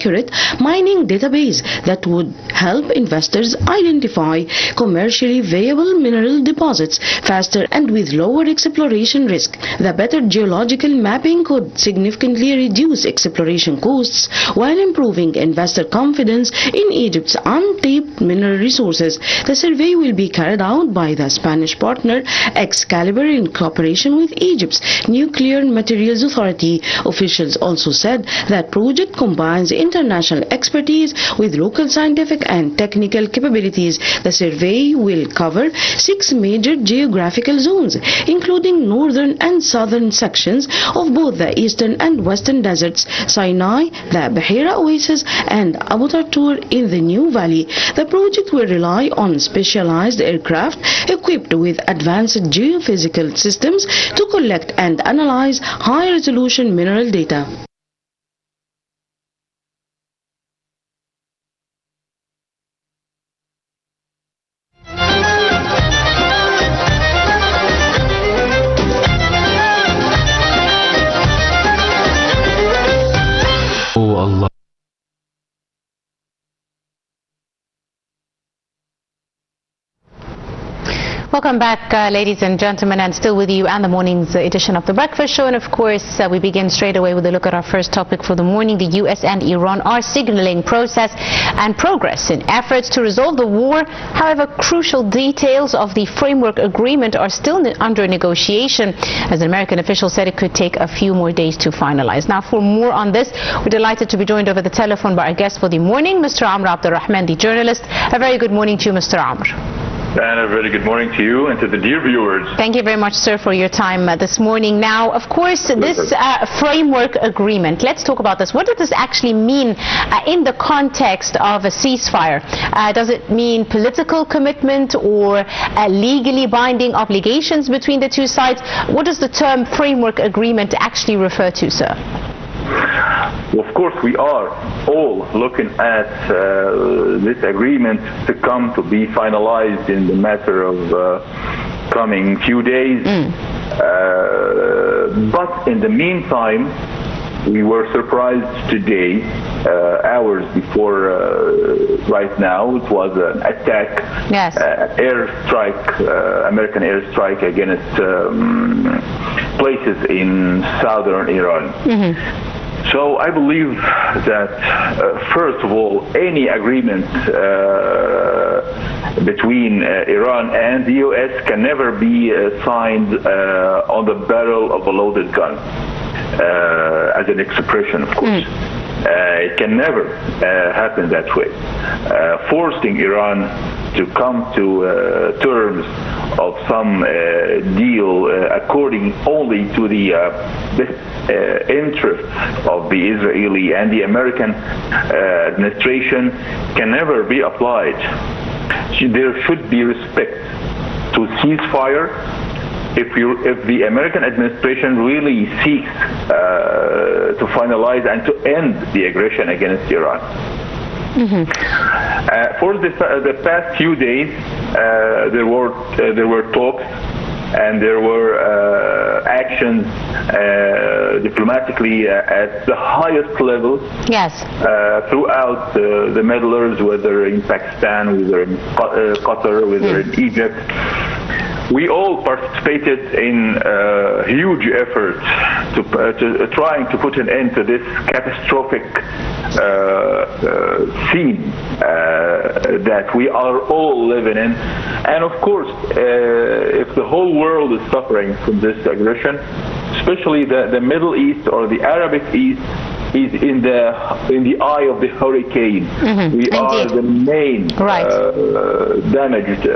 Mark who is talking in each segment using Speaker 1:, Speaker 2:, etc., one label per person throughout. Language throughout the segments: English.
Speaker 1: accurate mining database that would help investors identify commercially viable mineral deposits faster and with lower exploration risk. The better geological mapping could significantly reduce exploration costs while improving investor confidence in Egypt's untapped mineral resources. The survey will be carried out by the Spanish partner Excalibur in cooperation with Egypt's Nuclear Materials Authority. Officials also said that project combines international expertise with local scientific and technical capabilities. The survey will cover 6 major geographical zones, including northern and southern sections of both the eastern and western deserts, Sinai, the Bahira Oasis, and Abu Tartur in the New Valley. The project will rely on specialized aircraft equipped with advanced geophysical systems to collect and analyze high-resolution mineral data.
Speaker 2: Oh Allah.
Speaker 3: Welcome back, ladies and gentlemen, and still with you and the morning's edition of The Breakfast Show. And of course, we begin straight away with a look at our first topic for the morning. The US and Iran are signaling process and progress in efforts to resolve the war. However, crucial details of the framework agreement are still under negotiation. As an American official said, it could take a few more days to finalize. Now, for more on this, we're delighted to be joined over the telephone by our guest for the morning, Mr. Abdel Rahman, the journalist. A very good morning to you, Mr. Amr.
Speaker 4: And a very good morning to you and to the dear viewers.
Speaker 3: Thank you very much, sir, for your time this morning. Now, of course, this framework agreement, let's talk about this. What does this actually mean in the context of a ceasefire? Does it mean political commitment or legally binding obligations between the two sides? What does the term framework agreement actually refer to, sir?
Speaker 4: Well, of course, we are all looking at this agreement to come to be finalized in the matter of coming few days. But in the meantime, we were surprised today, hours before right now. It was an attack, airstrike, American airstrike against places in southern Iran. So I believe that, first of all, any agreement between Iran and the US can never be signed on the barrel of a loaded gun, as an expression, of course. It can never happen that way. Forcing Iran to come to terms of some deal according only to the interests of the Israeli and the American administration can never be applied. There should be respect to ceasefire. If the American administration really seeks to finalize and to end the aggression against Iran. For the past few days, there were talks and there were actions diplomatically at the highest level throughout the meddlers, whether in Pakistan, whether in Qatar, whether in Egypt. We all participated in huge efforts to trying to put an end to this catastrophic scene that we are all living in. And of course, if the whole world is suffering from this aggression, especially the Middle East or the Arabic East, is in the eye of the hurricane. We are the main damaged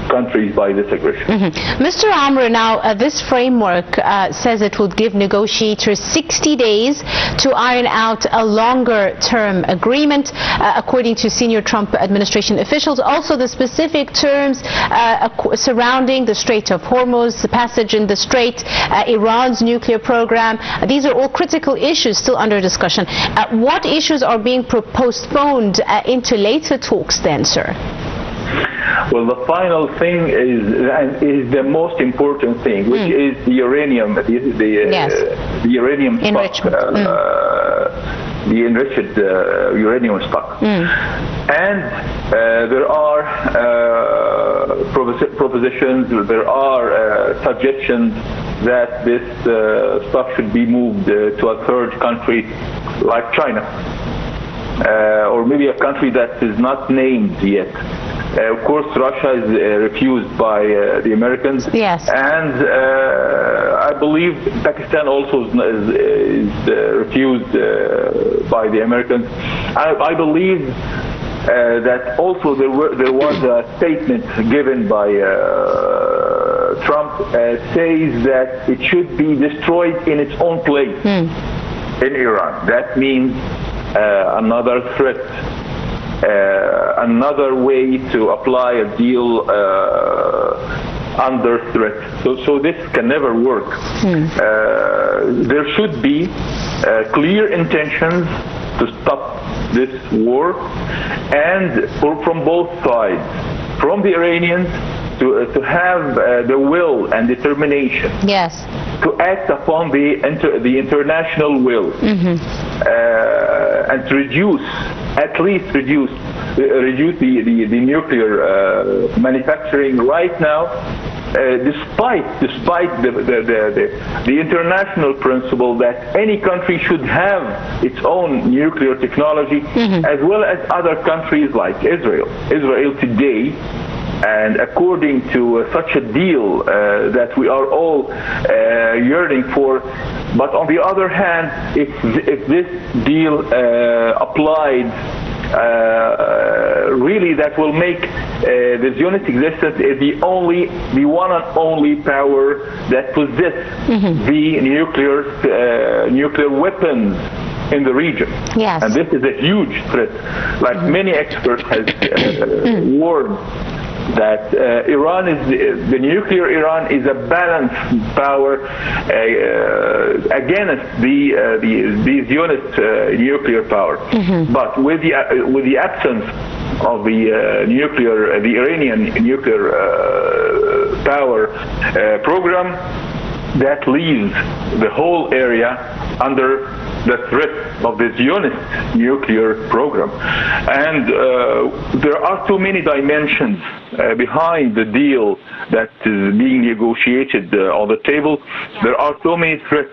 Speaker 4: countries by this aggression.
Speaker 3: Mr. Amr, now this framework says it would give negotiators 60 days to iron out a longer term agreement, according to senior Trump administration officials. Also the specific terms surrounding the Strait of Hormuz, the passage in the Strait, Iran's nuclear program. These are all critical issues still under discussion. What issues are being postponed into later talks then, sir?
Speaker 4: Well, the final thing is the most important thing, which is the uranium, the uranium stock. the enriched uranium stock. And there are propositions, there are suggestions that this stock should be moved to a third country like China, or maybe a country that is not named yet. Of course, Russia is refused by the Americans.
Speaker 3: Yes.
Speaker 4: And I believe Pakistan also is refused by the Americans. I believe that also there was a statement given by Trump says that it should be destroyed in its own place in Iran. That means another threat. Another way to apply a deal under threat. So this can never work. There should be clear intentions to stop this war, and from both sides, from the Iranians to have the will and determination. Yes. To act upon the international will, and to reduce, at least reduce the nuclear manufacturing right now, despite the international principle that any country should have its own nuclear technology, as well as other countries like Israel. Israel today, and according to such a deal that we are all yearning for, but on the other hand, if this deal applied, really that will make the Zionist existence the one and only power that possesses the nuclear weapons in the region. Yes. And this is a huge threat. Like many experts have warned that Iran is the nuclear Iran is a balanced power against the Zionist nuclear power. But with the absence of the Iranian nuclear power program, that leaves the whole area under the threat of the Zionist nuclear program. And there are too many dimensions behind the deal that is being negotiated on the table. There are so many threats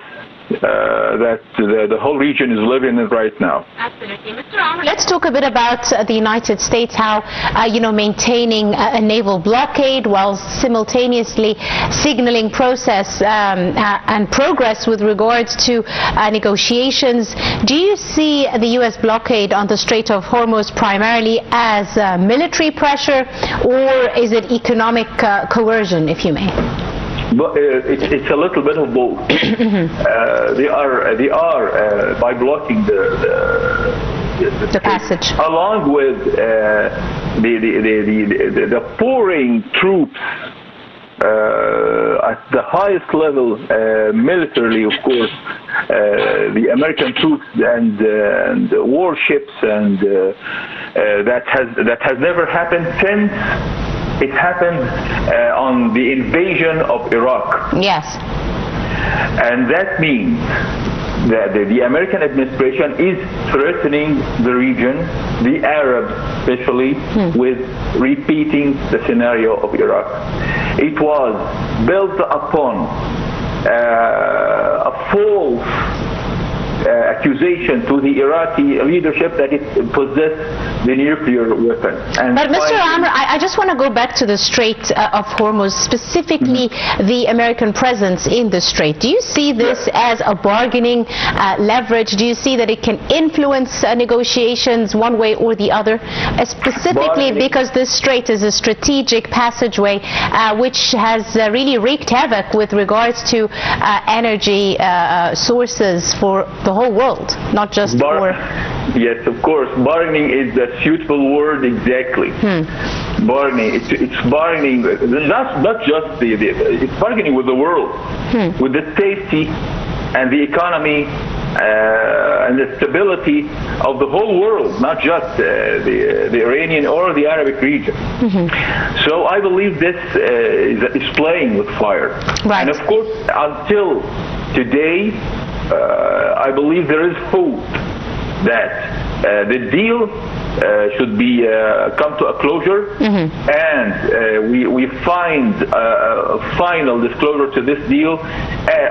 Speaker 4: that the whole region is living in right now.
Speaker 3: Absolutely. Mr. Rahman, let's talk a bit about the United States, how, maintaining a naval blockade while simultaneously signaling process and progress with regards to negotiations. Do you see the U.S. blockade on the Strait of Hormuz primarily as military pressure, or is it economic coercion, if you may?
Speaker 4: But it's a little bit of both. They are by blocking the passage, along with the pouring troops at the highest level, militarily, of course, the American troops and warships, and that has never happened since it happened on the invasion of Iraq. Yes. And that means that the American administration is threatening the region, the Arabs especially, with repeating the scenario of Iraq. It was built upon a false accusation to the Iraqi leadership that it possessed the nuclear weapon.
Speaker 3: But Mr. Rahman, I just want to go back to the Strait of Hormuz, specifically the American presence in the Strait. Do you see this as a bargaining leverage? Do you see that it can influence negotiations one way or the other? Specifically because this strait is a strategic passageway which has really wreaked havoc with regards to energy sources for the whole world, not just for...
Speaker 4: Yes, of course. Bargaining is the suitable word, exactly. Bargaining. It's bargaining, not just it's bargaining with the world, with the safety and the economy and the stability of the whole world, not just the Iranian or the Arabic region. So I believe this is playing with fire. Right. And of course, until today, I believe there is hope that the deal should be come to a closure, and we find a final disclosure to this deal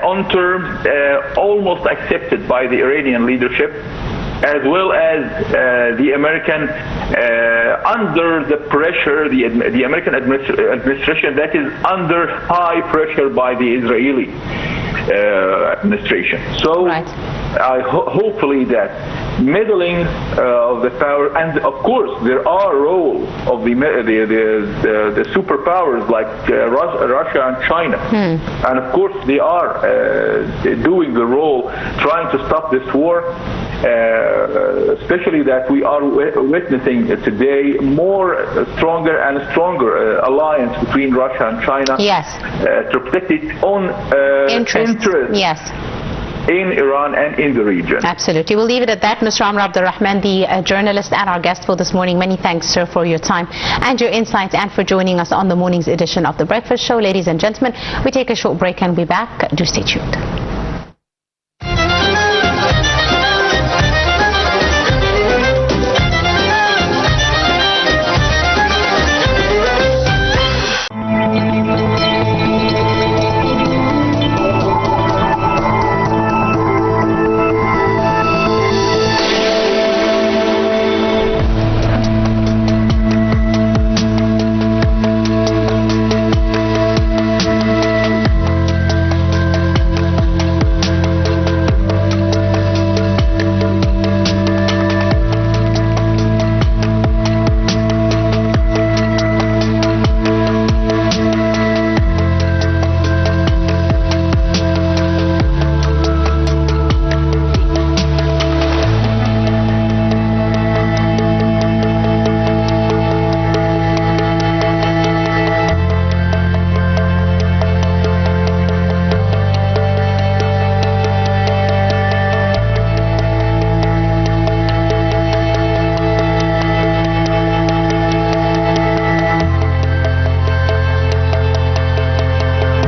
Speaker 4: on terms almost accepted by the Iranian leadership, as well as the American, under the pressure, the American administration that is under high pressure by the Israeli administration. So hopefully that meddling of the power, and of course there are roles of the superpowers like Russia and China, and of course they are doing the role trying to stop this war, especially that we are witnessing today more stronger and stronger alliance between Russia and China, to protect its own interests.
Speaker 3: Yes.
Speaker 4: In Iran and in the region.
Speaker 3: Absolutely. We'll leave it at that. Mr. Amr Abdel-Rahman, the journalist and our guest for this morning. Many thanks, sir, for your time and your insights, and for joining us on the morning's edition of The Breakfast Show. Ladies and gentlemen, we take a short break and be back. Do stay tuned.